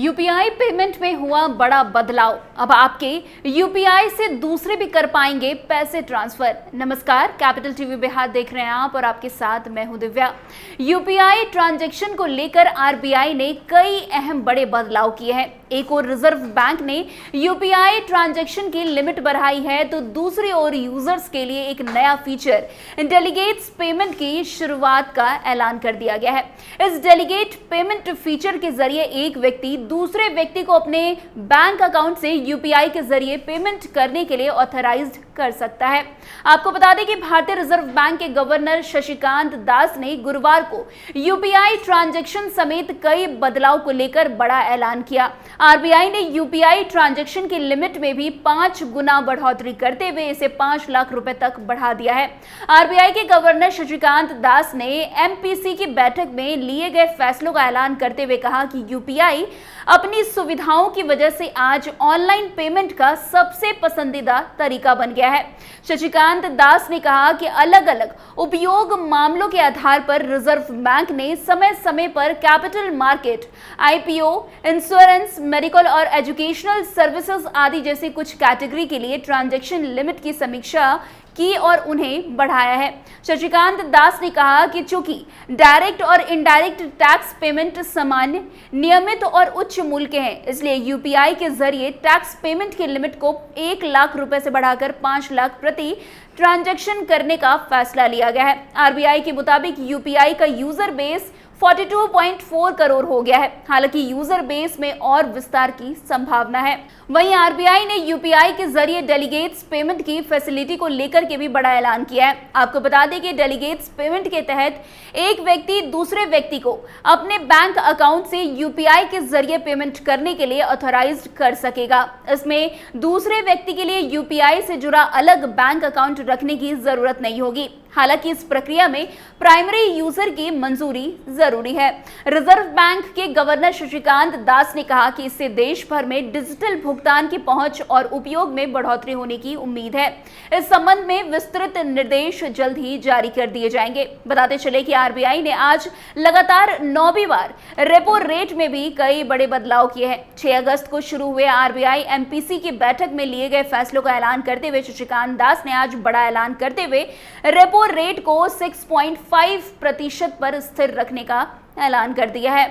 UPI payment में हुआ बड़ा बदलाव। अब आपके यूपीआई से दूसरे भी कर पाएंगे पैसे ट्रांसफर। नमस्कार, कैपिटल टीवी बिहार देख रहे हैं आप और आपके साथ मैं हूं दिव्या। यूपीआई ट्रांजैक्शन को लेकर आरबीआई ने कई अहम बड़े बदलाव किए हैं। एक और रिजर्व बैंक ने यूपीआई ट्रांजैक्शन की लिमिट बढ़ाई है, तो दूसरी ओर यूजर्स के लिए एक नया फीचर डेलीगेट्स पेमेंट की शुरुआत का ऐलान कर दिया गया है। इस डेलीगेट पेमेंट फीचर के जरिए एक व्यक्ति दूसरे व्यक्ति को अपने बैंक अकाउंट से यूपीआई के जरिए पेमेंट करने के लिए ऑथराइज्ड कर सकता है। आपको बता दें कि भारतीय रिजर्व बैंक के गवर्नर शशिकांत दास ने गुरुवार को यूपीआई ट्रांजैक्शन समेत कई बदलाव को लेकर बड़ा ऐलान किया। आरबीआई ने यूपीआई ट्रांजैक्शन की लिमिट में भी 5 गुना बढ़ोतरी करते हुए इसे 5 लाख रुपए तक बढ़ा दिया है। आरबीआई के गवर्नर शशिकांत दास ने एमपीसी की बैठक में लिए गए फैसलों का ऐलान करते हुए कहा कि यूपीआई अपनी सुविधाओं की वजह से आज ऑनलाइन पेमेंट का सबसे पसंदीदा तरीका बन गया है। शशिकांत दास ने कहा कि अलग अलग उपयोग मामलों के आधार पर रिजर्व बैंक ने समय समय पर capital market, IPO, insurance, medical और एजुकेशनल सर्विसेज आदि जैसे कुछ कैटेगरी के लिए ट्रांजैक्शन लिमिट की समीक्षा की और उन्हें बढ़ाया है। शशिकांत दास ने कहा कि चूंकि डायरेक्ट और इनडायरेक्ट टैक्स पेमेंट सामान्य, नियमित और उच्च मूल्य के हैं, इसलिए यूपीआई के जरिए टैक्स पेमेंट की लिमिट को 1 लाख रुपए से बढ़ाकर 5 लाख प्रति ट्रांजैक्शन करने का फैसला लिया गया है। आरबीआई के मुताबिक यूपीआई का यूजर बेस 42.4 करोड़ हो गया है। हालांकि यूजर बेस में और विस्तार की संभावना है। वहीं आरबीआई ने यूपीआई के जरिए डेलीगेट्स पेमेंट की फैसिलिटी को लेकर के भी बड़ा ऐलान किया है। आपको बता दें कि डेलीगेट्स पेमेंट के तहत एक व्यक्ति दूसरे व्यक्ति को अपने बैंक अकाउंट से यूपीआई के जरिए पेमेंट करने के लिए ऑथराइज्ड कर सकेगा। इसमें दूसरे व्यक्ति के लिए यूपीआई से जुड़ा अलग बैंक अकाउंट रखने की जरूरत नहीं होगी। हालांकि इस प्रक्रिया में प्राइमरी यूजर की मंजूरी जरूरी है। रिजर्व बैंक के गवर्नर शशिकांत दास ने कहा कि इससे देश भर में डिजिटल भुगतान की पहुंच और उपयोग में बढ़ोतरी होने की उम्मीद है। इस संबंध में विस्तृत निर्देश जल्द ही जारी कर दिए जाएंगे। बताते चले कि आरबीआई ने आज लगातार 9वीं बार रेपो रेट में भी कई बड़े बदलाव किए हैं। 6 अगस्त को शुरू हुए आरबीआई एमपीसी की बैठक में लिए गए फैसलों का ऐलान करते हुए शशिकांत दास ने आज बड़ा ऐलान करते हुए रेपो रेट को 6.5% पर स्थिर रखने का ऐलान कर दिया है।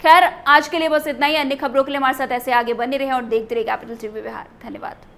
खैर, आज के लिए बस इतना ही। अन्य खबरों के लिए हमारे साथ ऐसे आगे बने रहे और देखते रहिए कैपिटल टीवी बिहार। धन्यवाद।